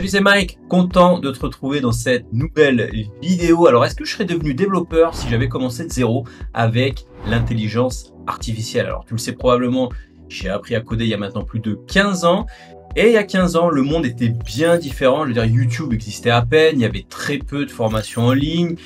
Salut, c'est Mike, content de te retrouver dans cette nouvelle vidéo. Alors, est-ce que je serais devenu développeur si j'avais commencé de zéro avec l'intelligence artificielle? Alors, tu le sais probablement, j'ai appris à coder il y a maintenant plus de 15 ans. Et il y a 15 ans, le monde était bien différent. Je veux dire, YouTube existait à peine, il y avait très peu de formations en ligne,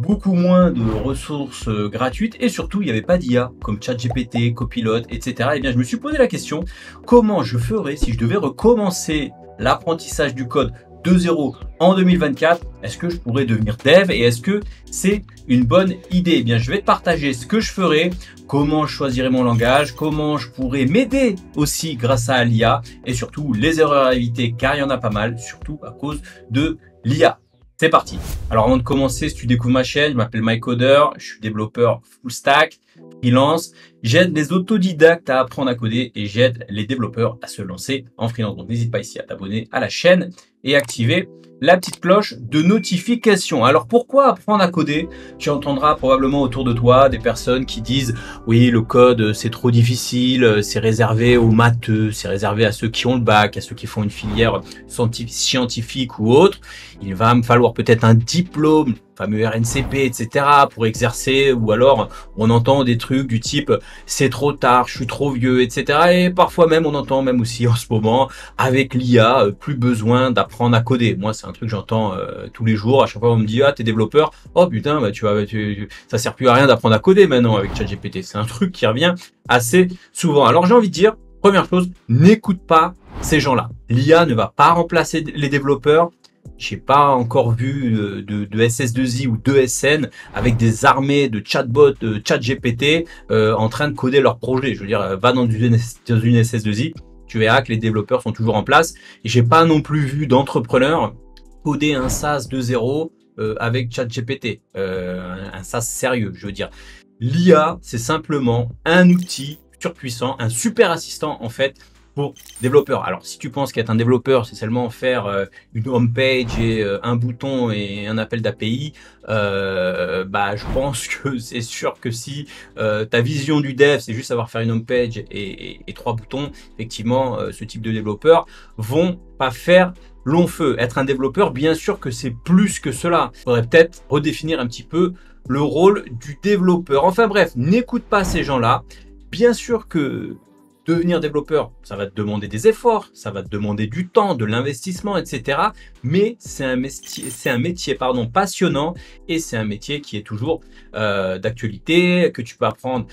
beaucoup moins de ressources gratuites et surtout, il n'y avait pas d'IA comme ChatGPT, Copilot, etc. Et bien, je me suis posé la question, comment je ferais si je devais recommencer l'apprentissage du code de zéro en 2024? Est-ce que je pourrais devenir dev et est-ce que c'est une bonne idée? Eh bien, je vais te partager ce que je ferais, comment je choisirais mon langage, comment je pourrais m'aider aussi grâce à l'IA et surtout les erreurs à éviter car il y en a pas mal, surtout à cause de l'IA. C'est parti. Alors avant de commencer, si tu découvres ma chaîne, je m'appelle Mike Coder, je suis développeur full stack, freelance. J'aide les autodidactes à apprendre à coder et j'aide les développeurs à se lancer en freelance. Donc n'hésite pas ici à t'abonner à la chaîne et activer la petite cloche de notification. Alors pourquoi apprendre à coder? Tu entendras probablement autour de toi des personnes qui disent oui, le code c'est trop difficile, c'est réservé aux matheux, c'est réservé à ceux qui ont le bac, à ceux qui font une filière scientifique ou autre. Il va me falloir peut-être un diplôme, fameux RNCP, etc. pour exercer, ou alors on entend des trucs du type c'est trop tard, je suis trop vieux, etc. Et parfois même on entend même aussi en ce moment avec l'IA plus besoin d'apprendre à coder. Moi c'est un truc que j'entends tous les jours. À chaque fois on me dit ah t'es développeur, oh putain bah ça sert plus à rien d'apprendre à coder maintenant avec ChatGPT. C'est un truc qui revient assez souvent. Alors j'ai envie de dire, première chose, n'écoute pas ces gens-là. L'IA ne va pas remplacer les développeurs. J'ai pas encore vu de SS2I ou de SN avec des armées de chatbots, de ChatGPT en train de coder leur projet. Je veux dire, va dans une SS2I, tu verras que les développeurs sont toujours en place. Et j'ai pas non plus vu d'entrepreneurs coder un SaaS de zéro avec ChatGPT, un SaaS sérieux. Je veux dire, l'IA, c'est simplement un outil surpuissant, un super assistant en fait pour développeurs. Alors, si tu penses qu'être un développeur, c'est seulement faire une home page et un bouton et un appel d'API, bah, je pense que c'est sûr que si ta vision du dev, c'est juste savoir faire une home page et 3 boutons, effectivement, ce type de développeurs vont pas faire long feu. Être un développeur, bien sûr que c'est plus que cela. Il faudrait peut-être redéfinir un petit peu le rôle du développeur. Enfin bref, n'écoute pas ces gens-là. Bien sûr que devenir développeur, ça va te demander des efforts, ça va te demander du temps, de l'investissement, etc. Mais c'est un métier passionnant et c'est un métier qui est toujours d'actualité, que tu peux apprendre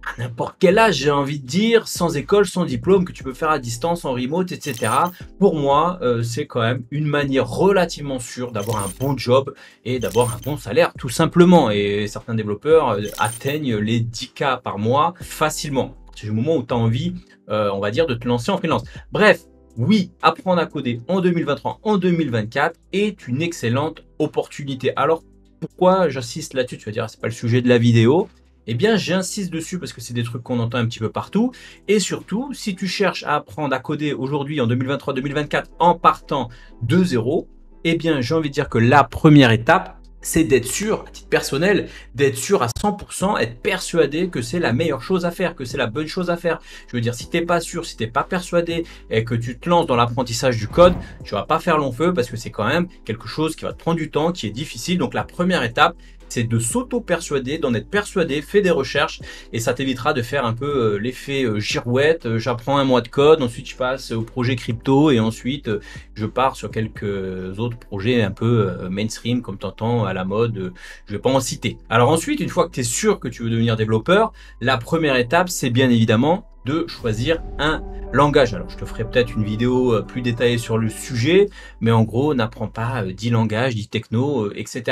à n'importe quel âge, j'ai envie de dire, sans école, sans diplôme, que tu peux faire à distance, en remote, etc. Pour moi, c'est quand même une manière relativement sûre d'avoir un bon job et d'avoir un bon salaire, tout simplement. Et certains développeurs atteignent les 10K par mois facilement. C'est le moment où tu as envie, on va dire, de te lancer en freelance. Bref, oui, apprendre à coder en 2023, en 2024 est une excellente opportunité. Alors, pourquoi j'insiste là-dessus? Tu vas dire, c'est pas le sujet de la vidéo. Eh bien, j'insiste dessus parce que c'est des trucs qu'on entend un petit peu partout. Et surtout, si tu cherches à apprendre à coder aujourd'hui, en 2023-2024, en partant de zéro, eh bien, j'ai envie de dire que la première étape, c'est d'être sûr, à titre personnel, d'être sûr à 100%, être persuadé que c'est la meilleure chose à faire, que c'est la bonne chose à faire. Je veux dire, si t'es pas sûr, si t'es pas persuadé et que tu te lances dans l'apprentissage du code, tu vas pas faire long feu parce que c'est quand même quelque chose qui va te prendre du temps, qui est difficile. Donc la première étape, c'est de s'auto-persuader, d'en être persuadé, fais des recherches et ça t'évitera de faire un peu l'effet girouette. J'apprends un mois de code, ensuite je passe au projet crypto et ensuite je pars sur quelques autres projets un peu mainstream comme t'entends à la mode. Je vais pas en citer. Alors ensuite, une fois que tu es sûr que tu veux devenir développeur, la première étape, c'est bien évidemment de choisir un langage. Alors, je te ferai peut-être une vidéo plus détaillée sur le sujet, mais en gros, n'apprends pas 10 langages, 10 technos, etc.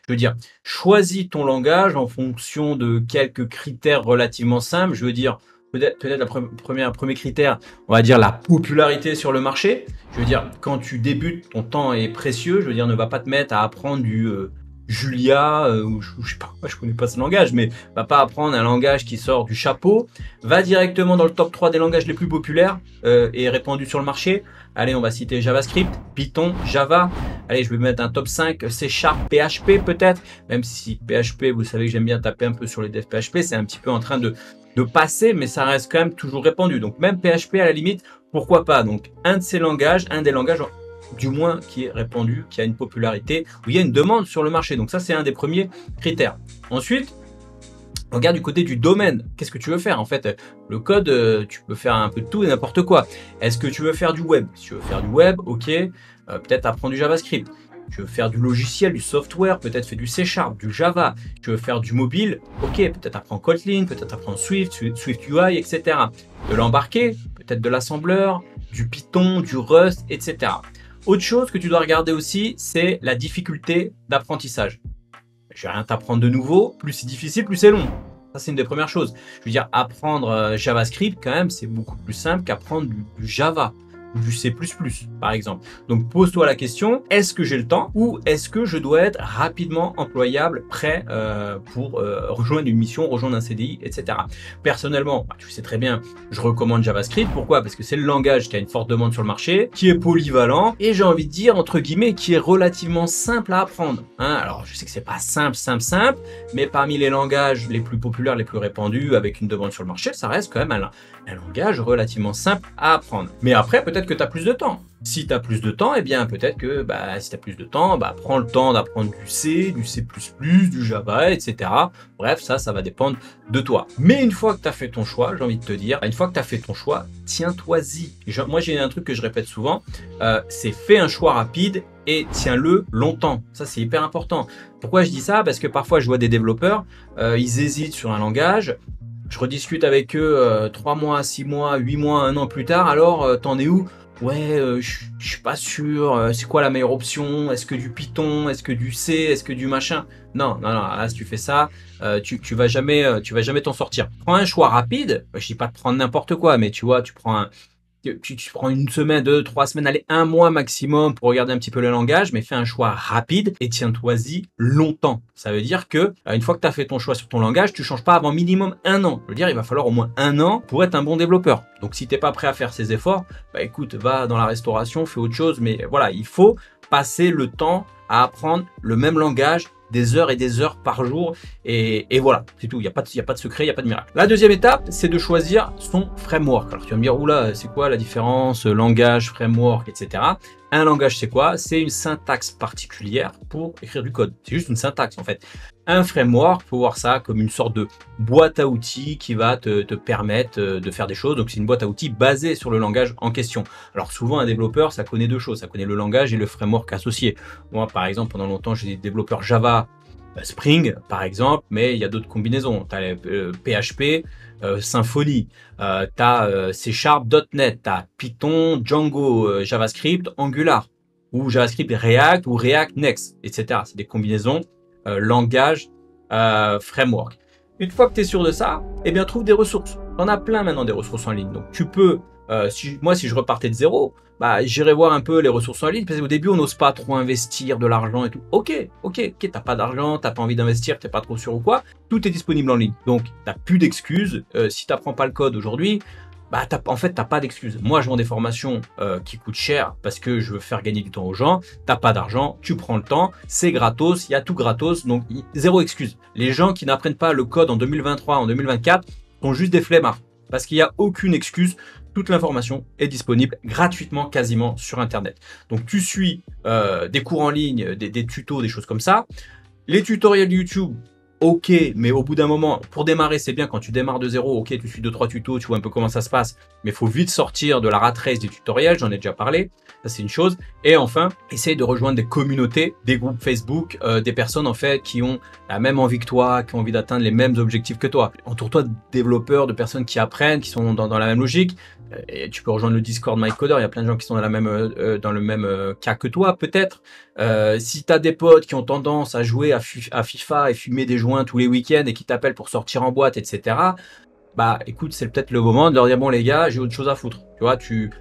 Je veux dire, choisis ton langage en fonction de quelques critères relativement simples. Je veux dire, peut-être le premier critère, on va dire la popularité sur le marché. Je veux dire, quand tu débutes, ton temps est précieux. Je veux dire, ne va pas te mettre à apprendre du Julia, ou je sais pas, je connais pas ce langage, mais va pas apprendre un langage qui sort du chapeau, va directement dans le top 3 des langages les plus populaires et répandus sur le marché. Allez, on va citer JavaScript, Python, Java. Allez, je vais mettre un top 5, C#, PHP peut-être, même si PHP, vous savez que j'aime bien taper un peu sur les devs PHP, c'est un petit peu en train de passer, mais ça reste quand même toujours répandu. Donc même PHP à la limite, pourquoi pas. Donc un de ces langages, un des langages du moins qui est répandu, qui a une popularité, où il y a une demande sur le marché. Donc ça, c'est un des premiers critères. Ensuite, regarde du côté du domaine. Qu'est-ce que tu veux faire? En fait, le code, tu peux faire un peu de tout et n'importe quoi. Est-ce que tu veux faire du web? Si tu veux faire du web, ok, peut-être apprendre du JavaScript. Tu veux faire du logiciel, du software, peut-être faire du C#, du Java. Tu veux faire du mobile, ok, peut-être apprendre Kotlin, peut-être apprendre Swift, Swift UI, etc. De l'embarquer, peut-être de l'assembleur, du Python, du Rust, etc. Autre chose que tu dois regarder aussi, c'est la difficulté d'apprentissage. Je vais rien t'apprendre de nouveau, plus c'est difficile, plus c'est long. Ça, c'est une des premières choses. Je veux dire, apprendre JavaScript, quand même, c'est beaucoup plus simple qu'apprendre du Java ou du C++, par exemple. Donc, pose-toi la question, est-ce que j'ai le temps ou est-ce que je dois être rapidement employable, prêt pour rejoindre une mission, rejoindre un CDI, etc. Personnellement, tu sais très bien, je recommande JavaScript. Pourquoi? Parce que c'est le langage qui a une forte demande sur le marché, qui est polyvalent et j'ai envie de dire, entre guillemets, qui est relativement simple à apprendre. Hein, alors, je sais que c'est pas simple, mais parmi les langages les plus populaires, les plus répandus, avec une demande sur le marché, ça reste quand même un langage relativement simple à apprendre. Mais après, peut-être que tu as plus de temps. Si tu as plus de temps, eh bien peut-être que si tu as plus de temps, prends le temps d'apprendre du C, du C++, du Java, etc. Bref, ça va dépendre de toi. Mais une fois que tu as fait ton choix, j'ai envie de te dire, une fois que tu as fait ton choix, tiens-toi-y. Moi, j'ai un truc que je répète souvent, c'est fais un choix rapide et tiens-le longtemps. Ça, c'est hyper important. Pourquoi je dis ça? Parce que parfois, je vois des développeurs, ils hésitent sur un langage. Je rediscute avec eux 3 mois, 6 mois, 8 mois, 1 an plus tard. Alors, t'en es où? Ouais, je suis pas sûr. C'est quoi la meilleure option? Est-ce que du Python? Est-ce que du C? Est-ce que du machin? Non. Là, si tu fais ça, tu vas jamais t'en sortir. Prends un choix rapide. Je dis pas de prendre n'importe quoi, mais tu vois, tu prends une semaine, 2, 3 semaines, allez, 1 mois maximum pour regarder un petit peu le langage, mais fais un choix rapide et tiens-toi-y longtemps. Ça veut dire que une fois que tu as fait ton choix sur ton langage, tu changes pas avant minimum 1 an. Je veux dire, il va falloir au moins 1 an pour être un bon développeur. Donc si t'es pas prêt à faire ces efforts, écoute, va dans la restauration, fais autre chose, mais voilà, il faut passer le temps à apprendre le même langage des heures et des heures par jour et voilà, c'est tout, il n'y a pas de secret, il n'y a pas de miracle. La deuxième étape, c'est de choisir son framework. Alors tu vas me dire, oula, c'est quoi la différence, langage, framework, etc. Un langage, c'est quoi? C'est une syntaxe particulière pour écrire du code. C'est juste une syntaxe en fait. Un framework, il faut voir ça comme une sorte de boîte à outils qui va te permettre de faire des choses. Donc c'est une boîte à outils basée sur le langage en question. Alors souvent un développeur, ça connaît deux choses, ça connaît le langage et le framework associé. Moi par exemple, pendant longtemps, j'étais développeur Java, Spring par exemple, mais il y a d'autres combinaisons. Tu as PHP, Symfony, tu as C#, .NET, tu as Python, Django, JavaScript, Angular, ou JavaScript React, ou React Next, etc. C'est des combinaisons langage, framework. Une fois que tu es sûr de ça, eh bien trouve des ressources. On a plein maintenant des ressources en ligne. Donc tu peux, si je repartais de zéro, j'irais voir un peu les ressources en ligne, parce qu'au début on n'ose pas trop investir de l'argent et tout. Ok, t'as pas d'argent, t'as pas envie d'investir, t'es pas trop sûr ou quoi, tout est disponible en ligne. Donc t'as plus d'excuses. Si t'apprends pas le code aujourd'hui, t'as pas d'excuses. Moi, je vends des formations qui coûtent cher parce que je veux faire gagner du temps aux gens. T'as pas d'argent, tu prends le temps, c'est gratos, il y a tout gratos, donc zéro excuse. Les gens qui n'apprennent pas le code en 2023, en 2024, sont juste des flemmards parce qu'il n'y a aucune excuse. Toute l'information est disponible gratuitement quasiment sur Internet. Donc, tu suis des cours en ligne, des tutos, des choses comme ça. Les tutoriels YouTube, ok, mais au bout d'un moment, pour démarrer, c'est bien quand tu démarres de zéro, ok, tu suis 2-3 tutos, tu vois un peu comment ça se passe, mais il faut vite sortir de la rat race des tutoriels, j'en ai déjà parlé, ça c'est une chose. Et enfin, essaye de rejoindre des communautés, des groupes Facebook, des personnes en fait qui ont la même envie que toi, qui ont envie d'atteindre les mêmes objectifs que toi. Entoure-toi de développeurs, de personnes qui apprennent, qui sont dans la même logique. Et tu peux rejoindre le Discord MyCoder, il y a plein de gens qui sont dans le même cas que toi peut-être. Si tu as des potes qui ont tendance à jouer à FIFA et fumer des joints tous les week-ends et qui t'appellent pour sortir en boîte, etc. Écoute, c'est peut-être le moment de leur dire, bon les gars, j'ai autre chose à foutre. Tu vois,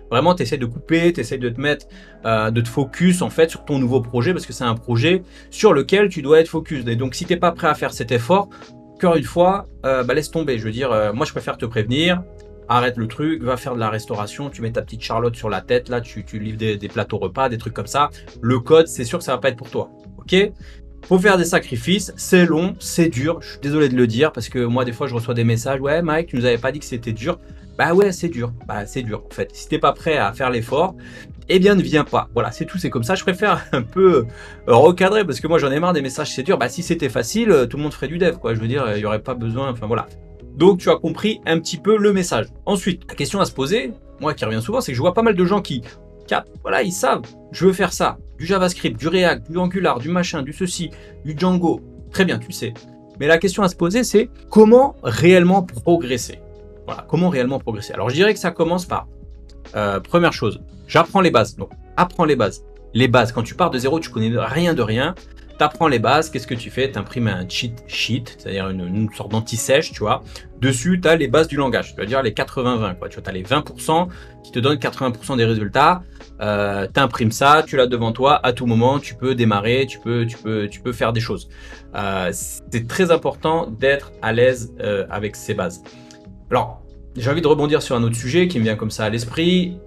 vraiment t'essayes de couper, t'essayes de te mettre, de te focus en fait sur ton nouveau projet parce que c'est un projet sur lequel tu dois être focus. Et donc si t'es pas prêt à faire cet effort, encore une fois, laisse tomber. Je veux dire, moi je préfère te prévenir. Arrête le truc, va faire de la restauration, tu mets ta petite Charlotte sur la tête, là tu livres des plateaux repas, des trucs comme ça. Le code, c'est sûr que ça va pas être pour toi, ok? Faut faire des sacrifices, c'est long, c'est dur, je suis désolé de le dire parce que moi des fois je reçois des messages, ouais Mike, tu nous avais pas dit que c'était dur. Ouais, c'est dur, c'est dur en fait. Si t'es pas prêt à faire l'effort, eh bien ne viens pas. Voilà, c'est tout, c'est comme ça. Je préfère un peu recadrer parce que moi j'en ai marre des messages, c'est dur. Bah si c'était facile, tout le monde ferait du dev, quoi. Je veux dire, il n'y aurait pas besoin, enfin voilà. Donc tu as compris un petit peu le message. Ensuite, la question à se poser, moi qui revient souvent, c'est que je vois pas mal de gens qui voilà, ils savent, je veux faire ça, du JavaScript, du React, du Angular, du machin, du ceci, du Django. Très bien, tu le sais. Mais la question à se poser, c'est comment réellement progresser? Voilà, comment réellement progresser? Alors je dirais que ça commence par première chose, j'apprends les bases. Donc apprends les bases. Les bases, quand tu pars de zéro, tu connais rien de rien. Tu apprends les bases, qu'est-ce que tu fais? Tu imprimes un cheat sheet, c'est-à-dire une sorte d'anti-sèche, tu vois. Dessus, tu as les bases du langage, c'est-à-dire les 80-20, quoi. Tu vois, tu as les 20% qui te donnent 80% des résultats. Tu imprimes ça, tu l'as devant toi, à tout moment, tu peux démarrer, tu peux faire des choses. C'est très important d'être à l'aise avec ces bases. Alors, j'ai envie de rebondir sur un autre sujet qui me vient comme ça à l'esprit.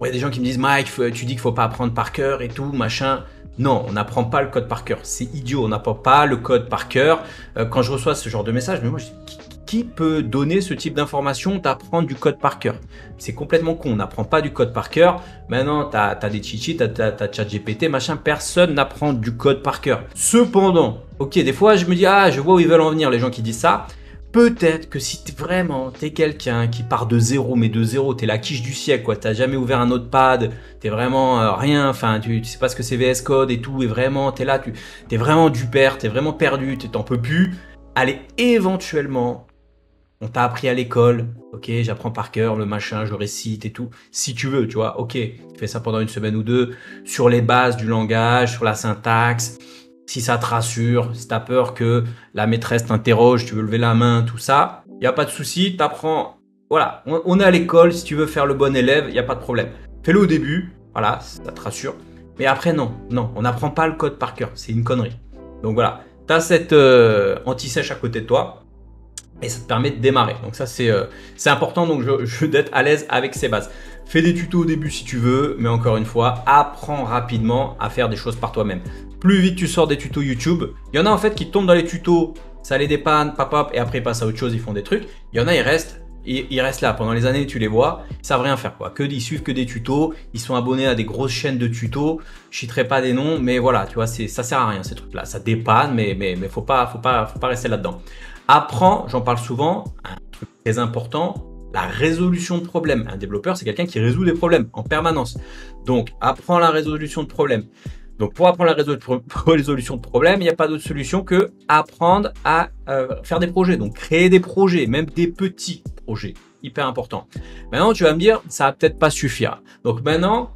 Il y a des gens qui me disent « Mike, tu dis qu'il ne faut pas apprendre par cœur et tout, machin ». Non, on n'apprend pas le code par cœur. C'est idiot, on n'apprend pas le code par cœur. Quand je reçois ce genre de message, mais moi, je dis, qui peut donner ce type d'information d'apprendre du code par cœur? C'est complètement con, on n'apprend pas du code par cœur. Maintenant, tu as des cheat sheets, tu as ChatGPT, machin, personne n'apprend du code par cœur. Cependant, ok, des fois, je me dis, ah, je vois où ils veulent en venir, les gens qui disent ça. Peut-être que si vraiment t'es quelqu'un qui part de zéro, mais de zéro, t'es la quiche du siècle, quoi. T'as jamais ouvert un notepad, t'es vraiment rien, enfin, tu sais pas ce que c'est VS Code et tout, et vraiment, t'es là, t'es vraiment du père, t'es vraiment perdu, t'en peux plus. Allez, éventuellement, on t'a appris à l'école, ok, j'apprends par cœur le machin, je récite et tout. Si tu veux, tu vois, ok, tu fais ça pendant une semaine ou deux, sur les bases du langage, sur la syntaxe. Si ça te rassure, si tu as peur que la maîtresse t'interroge, tu veux lever la main, tout ça, il n'y a pas de souci, tu apprends. Voilà, on est à l'école, si tu veux faire le bon élève, il n'y a pas de problème. Fais-le au début, voilà, ça te rassure. Mais après, non, on n'apprend pas le code par cœur, c'est une connerie. Donc voilà, tu as cette anti-sèche à côté de toi et ça te permet de démarrer. Donc ça, c'est important, donc je d'être à l'aise avec ces bases. Fais des tutos au début si tu veux, mais encore une fois, apprends rapidement à faire des choses par toi-même. Plus vite tu sors des tutos YouTube, il y en a en fait qui tombent dans les tutos, ça les dépanne, pop, et après ils passent à autre chose, ils font des trucs. Il y en a, ils restent là. Pendant les années, tu les vois, ils savent rien faire, quoi. Ils suivent que des tutos, ils sont abonnés à des grosses chaînes de tutos. Je citerai pas des noms, mais voilà, tu vois, ça sert à rien ces trucs-là. Ça dépanne, mais faut pas rester là-dedans. Apprends, j'en parle souvent, un truc très important, la résolution de problèmes. Un développeur, c'est quelqu'un qui résout des problèmes en permanence. Donc, apprends la résolution de problèmes. Donc, pour apprendre la résolution de problèmes, il n'y a pas d'autre solution que apprendre à faire des projets. Donc, créer des projets, même des petits projets. Hyper important. Maintenant, tu vas me dire, ça va peut-être pas suffire. Donc, maintenant,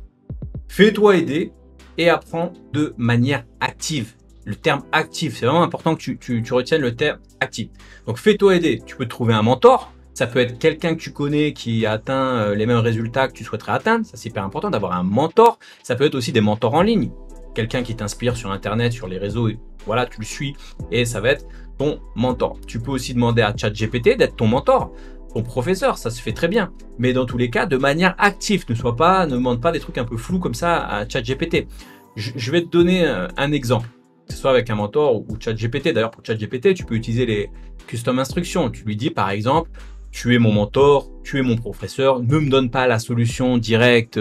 fais-toi aider et apprends de manière active. Le terme actif, c'est vraiment important que tu retiennes le terme actif. Donc, fais-toi aider. Tu peux trouver un mentor. Ça peut être quelqu'un que tu connais qui a atteint les mêmes résultats que tu souhaiterais atteindre. Ça, c'est hyper important d'avoir un mentor. Ça peut être aussi des mentors en ligne. Quelqu'un qui t'inspire sur Internet, sur les réseaux, et voilà, tu le suis et ça va être ton mentor. Tu peux aussi demander à ChatGPT d'être ton mentor, ton professeur, ça se fait très bien. Mais dans tous les cas, de manière active, ne demande pas des trucs un peu flous comme ça à ChatGPT. Je vais te donner un exemple, que ce soit avec un mentor ou ChatGPT. D'ailleurs, pour ChatGPT, tu peux utiliser les custom instructions. Tu lui dis par exemple, tu es mon mentor, tu es mon professeur, ne me donne pas la solution directe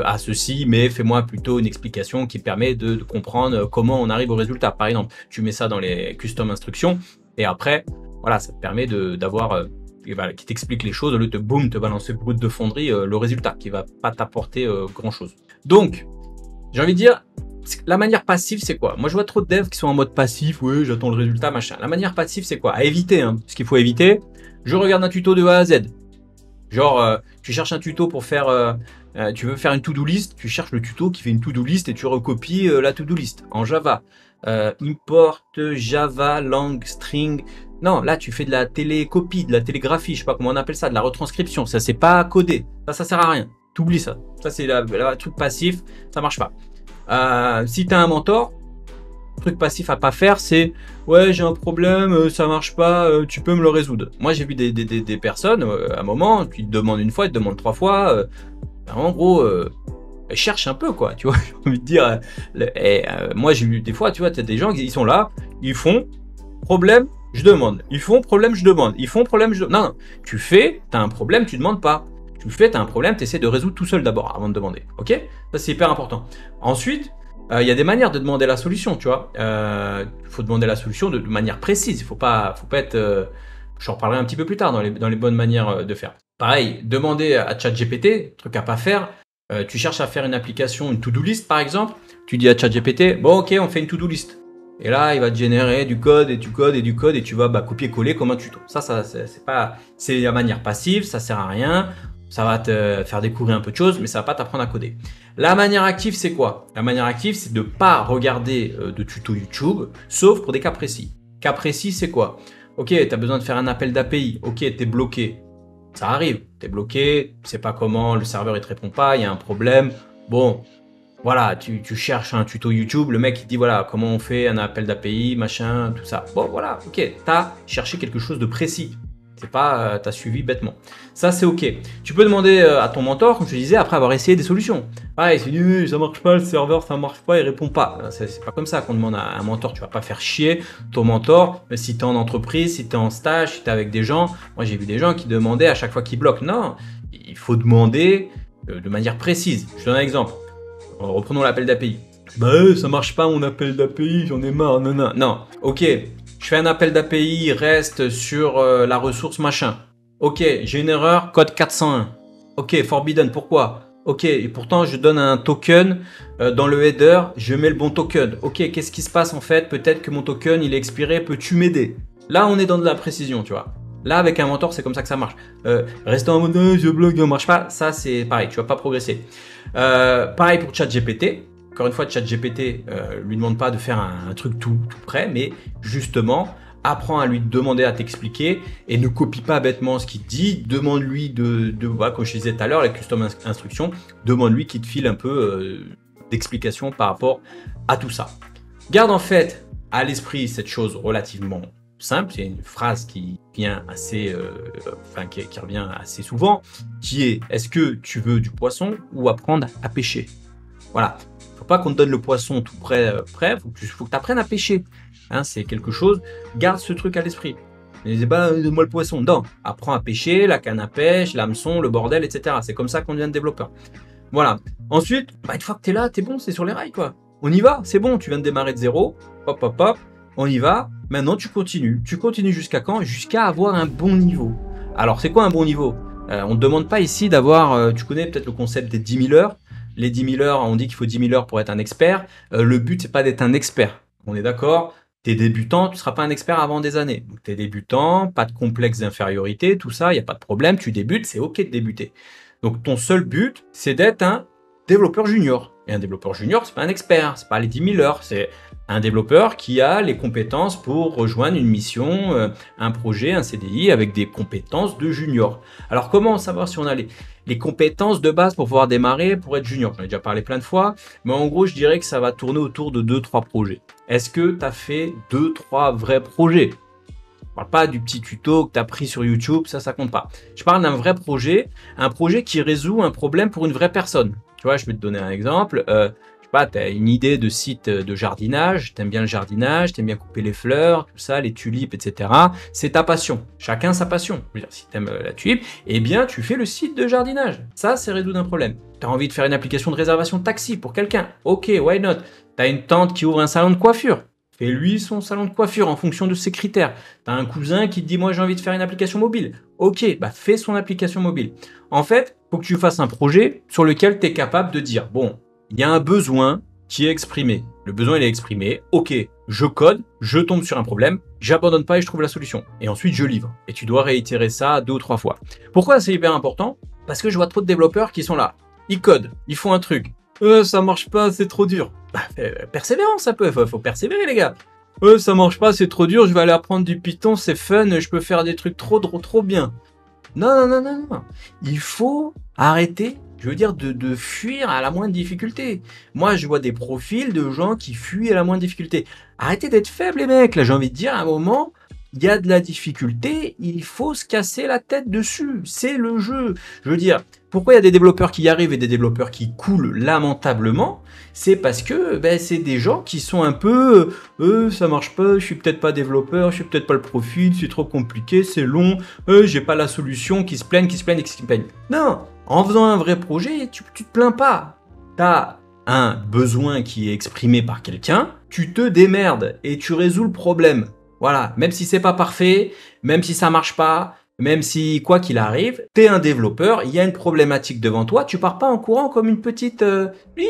à ceci, mais fais-moi plutôt une explication qui permet de comprendre comment on arrive au résultat. Par exemple, tu mets ça dans les custom instructions et après, voilà, ça te permet d'avoir qui t'explique les choses au lieu de te balancer brut de fonderie le résultat qui va pas t'apporter grand chose. Donc, j'ai envie de dire, la manière passive, c'est quoi? Moi, je vois trop de devs qui sont en mode passif, ouais, j'attends le résultat, machin. La manière passive, c'est quoi? À éviter, hein. Ce qu'il faut éviter, je regarde un tuto de A à Z. Genre, tu cherches un tuto pour faire, tu veux faire une to-do list, tu cherches le tuto qui fait une to-do list et tu recopies la to-do list en Java. Import Java lang string. Non, là tu fais de la télécopie, de la télégraphie, je sais pas comment on appelle ça, de la retranscription. Ça c'est pas codé, ça sert à rien. T'oublies ça. Ça c'est le truc passif, ça marche pas. Si tu as un mentor, le truc passif à pas faire, c'est ouais, j'ai un problème, ça marche pas, tu peux me le résoudre. Moi j'ai vu des personnes, à un moment, tu te demandes une fois, ils te demandent 3 fois, en gros, cherche un peu quoi, tu vois, j'ai envie de dire. Moi j'ai vu des fois, tu vois, tu as des gens qui sont là, ils font problème, je demande, ils font problème, je demande, ils font problème, je demande. Non, tu as un problème, tu demandes pas. Tu fais, tu as un problème, tu essaies de résoudre tout seul d'abord avant de demander. Ok? Ça, c'est hyper important. Ensuite, il y a des manières de demander la solution, tu vois. Il faut demander la solution de manière précise. Il faut pas être... j'en reparlerai un petit peu plus tard dans les bonnes manières de faire. Pareil, demander à ChatGPT, truc à pas faire. Tu cherches à faire une application, une to-do list par exemple. Tu dis à ChatGPT, bon ok, on fait une to-do list. Et là, il va te générer du code et du code et du code et tu vas copier-coller comme un tuto. Ça c'est la manière passive, ça sert à rien. Ça va te faire découvrir un peu de choses, mais ça va pas t'apprendre à coder. La manière active, c'est quoi? La manière active, c'est de pas regarder de tuto YouTube, sauf pour des cas précis. Cas précis, c'est quoi? Ok, tu as besoin de faire un appel d'API. Ok, tu es bloqué. Ça arrive, tu es bloqué, tu sais pas comment, le serveur il te répond pas, il y a un problème. Bon, voilà, tu cherches un tuto YouTube, le mec il dit voilà, comment on fait un appel d'API, machin, tout ça. Bon, voilà, ok, tu as cherché quelque chose de précis. C'est pas, tu as suivi bêtement. Ça, c'est ok. Tu peux demander à ton mentor, comme je te disais, après avoir essayé des solutions. Pareil, c'est dit, ça marche pas, le serveur, ça marche pas, il répond pas. C'est pas comme ça qu'on demande à un mentor. Tu vas pas faire chier ton mentor. Mais si tu es en entreprise, si tu es en stage, si tu es avec des gens. Moi, j'ai vu des gens qui demandaient à chaque fois qu'ils bloquent. Non, il faut demander de manière précise. Je te donne un exemple. Reprenons l'appel d'API. Bah, ça marche pas mon appel d'API, j'en ai marre. Non, non. Ok. Je fais un appel d'API, il reste sur la ressource machin. Ok, j'ai une erreur, code 401. Ok, forbidden, pourquoi? Ok, et pourtant je donne un token dans le header, je mets le bon token. Ok, qu'est-ce qui se passe en fait? Peut-être que mon token il est expiré, peux-tu m'aider? Là, on est dans de la précision, tu vois. Là, avec un mentor, c'est comme ça que ça marche. Rester en mode je bloque, ça marche pas, ça c'est pareil, tu vas pas progresser. Pareil pour ChatGPT. Encore une fois, ChatGPT lui demande pas de faire un truc tout prêt, mais justement, apprends à lui demander à t'expliquer et ne copie pas bêtement ce qu'il te dit. Demande-lui voilà, comme je disais tout à l'heure, les custom instructions, demande-lui qu'il te file un peu d'explication par rapport à tout ça. Garde en fait à l'esprit cette chose relativement simple, c'est une phrase qui vient assez, qui revient assez souvent, qui est: est-ce que tu veux du poisson ou apprendre à pêcher? Voilà. Faut pas qu'on te donne le poisson tout prêt. Faut que tu apprennes à pêcher. Hein, c'est quelque chose. Garde ce truc à l'esprit. Ne dis pas donne-moi le poisson. Non, apprends à pêcher, la canne à pêche, l'hameçon, le bordel, etc. C'est comme ça qu'on devient développeur. Voilà. Ensuite, une fois que tu es là, tu es bon, c'est sur les rails, quoi. On y va, c'est bon, tu viens de démarrer de zéro. Hop, hop, hop. On y va. Maintenant, tu continues. Tu continues jusqu'à quand? Jusqu'à avoir un bon niveau. Alors, c'est quoi un bon niveau? On ne te demande pas ici d'avoir, tu connais peut-être le concept des 10 000 heures. Les 10 000 heures, on dit qu'il faut 10 000 heures pour être un expert. Le but, c'est pas d'être un expert. On est d'accord? Tu es débutant, tu ne seras pas un expert avant des années. Tu es débutant, pas de complexe d'infériorité, tout ça, il n'y a pas de problème. Tu débutes, c'est OK de débuter. Donc, ton seul but, c'est d'être un développeur junior. Et un développeur junior, c'est pas un expert, c'est pas les 10 000 heures, c'est un développeur qui a les compétences pour rejoindre une mission, un projet, un CDI avec des compétences de junior. Alors, comment savoir si on a les compétences de base pour pouvoir démarrer, pour être junior? J'en ai déjà parlé plein de fois, mais en gros, je dirais que ça va tourner autour de 2-3 projets. Est-ce que tu as fait 2-3 vrais projets? Je parle pas du petit tuto que tu as pris sur YouTube, ça compte pas. Je parle d'un vrai projet, un projet qui résout un problème pour une vraie personne. Tu vois, je vais te donner un exemple. Je sais pas, tu as une idée de site de jardinage, tu aimes bien le jardinage, tu aimes bien couper les fleurs, tout ça, les tulipes, etc. C'est ta passion. Chacun sa passion. Je veux dire, si tu aimes la tulipe, eh bien, tu fais le site de jardinage. Ça, c'est résoudre un problème. Tu as envie de faire une application de réservation de taxi pour quelqu'un. Ok, why not? Tu as une tante qui ouvre un salon de coiffure. Fais-lui son salon de coiffure en fonction de ses critères. Tu as un cousin qui te dit « moi j'ai envie de faire une application mobile ». Ok, fais son application mobile. En fait, il faut que tu fasses un projet sur lequel tu es capable de dire « bon, il y a un besoin qui est exprimé. Le besoin il est exprimé. Ok, je code, je tombe sur un problème, j'abandonne pas et je trouve la solution. Et ensuite je livre. Et tu dois réitérer ça 2 ou 3 fois. Pourquoi c'est hyper important? Parce que je vois trop de développeurs qui sont là. Ils codent, ils font un truc. Ça marche pas, c'est trop dur. Persévérance un peu, faut persévérer les gars. Ça marche pas, c'est trop dur, je vais aller apprendre du Python, c'est fun, je peux faire des trucs trop bien. Non. Il faut arrêter, je veux dire, de fuir à la moindre difficulté. Moi, je vois des profils de gens qui fuient à la moindre difficulté. Arrêtez d'être faibles les mecs, là j'ai envie de dire à un moment, il y a de la difficulté, il faut se casser la tête dessus. C'est le jeu. Je veux dire, pourquoi il y a des développeurs qui y arrivent et des développeurs qui coulent lamentablement? C'est parce que c'est des gens qui sont un peu ça marche pas, je suis peut-être pas développeur, je suis peut-être pas le profil, c'est trop compliqué, c'est long, j'ai pas la solution, qui se plaignent, qui se plaignent et qui se plaignent. Non, en faisant un vrai projet, tu te plains pas. T'as un besoin qui est exprimé par quelqu'un, tu te démerdes et tu résous le problème. Voilà, même si c'est pas parfait, même si ça marche pas, même si quoi qu'il arrive, t'es un développeur, il y a une problématique devant toi, tu pars pas en courant comme une petite bip.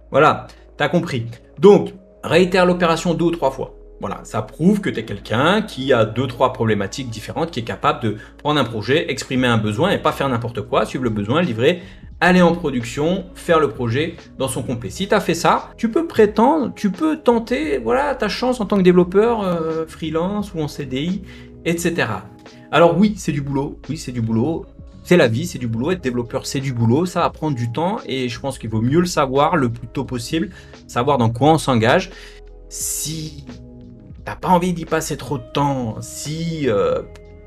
Voilà, t'as compris. Donc, réitère l'opération 2 ou 3 fois. Voilà, ça prouve que tu es quelqu'un qui a 2-3 problématiques différentes, qui est capable de prendre un projet, exprimer un besoin et pas faire n'importe quoi, suivre le besoin, livrer, aller en production, faire le projet dans son complet. Si tu as fait ça, tu peux prétendre, tu peux tenter voilà, ta chance en tant que développeur freelance ou en CDI, etc. Alors oui, c'est du boulot, c'est la vie, c'est du boulot, être développeur c'est du boulot, ça va prendre du temps et je pense qu'il vaut mieux le savoir le plus tôt possible, savoir dans quoi on s'engage. Si t'as pas envie d'y passer trop de temps, si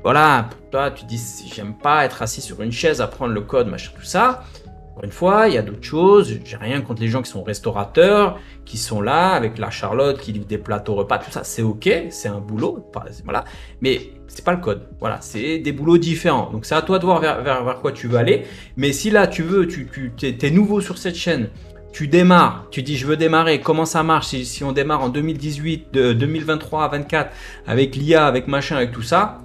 voilà, pour toi tu dis j'aime pas être assis sur une chaise, apprendre le code, machin, tout ça, encore une fois, il y a d'autres choses, j'ai rien contre les gens qui sont restaurateurs, qui sont là avec la Charlotte, qui livrent des plateaux repas, tout ça, c'est ok, c'est un boulot, voilà, mais c'est pas le code, voilà, c'est des boulots différents. Donc c'est à toi de voir vers quoi tu veux aller, mais si là tu veux, t'es nouveau sur cette chaîne, tu démarres, tu dis je veux démarrer, comment ça marche si on démarre en 2018, 2023 à 24 avec l'IA, avec machin, avec tout ça,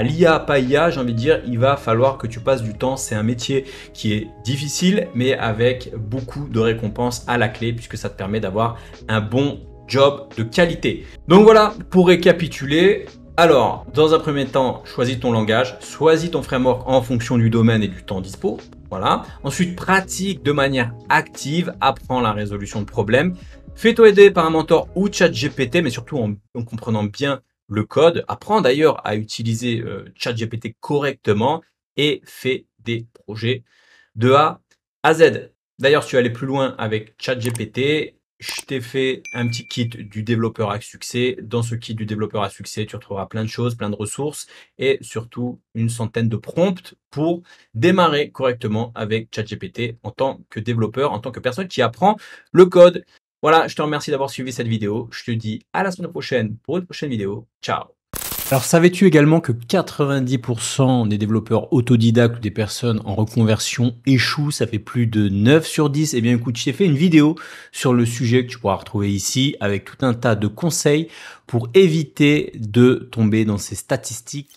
l'IA, pas IA, j'ai envie de dire, il va falloir que tu passes du temps. C'est un métier qui est difficile, mais avec beaucoup de récompenses à la clé, puisque ça te permet d'avoir un bon job de qualité. Donc voilà, pour récapituler, alors, dans un premier temps, choisis ton langage, choisis ton framework en fonction du domaine et du temps dispo. Voilà. Ensuite, pratique de manière active, apprends la résolution de problèmes. Fais-toi aider par un mentor ou ChatGPT, mais surtout en comprenant bien le code. Apprends d'ailleurs à utiliser ChatGPT correctement et fais des projets de A à Z. D'ailleurs, si tu veux aller plus loin avec ChatGPT, je t'ai fait un petit kit du développeur à succès. Dans ce kit du développeur à succès, tu retrouveras plein de choses, plein de ressources et surtout une centaine de prompts pour démarrer correctement avec ChatGPT en tant que développeur, en tant que personne qui apprend le code. Voilà, je te remercie d'avoir suivi cette vidéo. Je te dis à la semaine prochaine pour une prochaine vidéo. Ciao! Alors, savais-tu également que 90% des développeurs autodidactes ou des personnes en reconversion échouent? Ça fait plus de 9 sur 10. Eh bien, écoute, je t'ai fait une vidéo sur le sujet que tu pourras retrouver ici avec tout un tas de conseils pour éviter de tomber dans ces statistiques.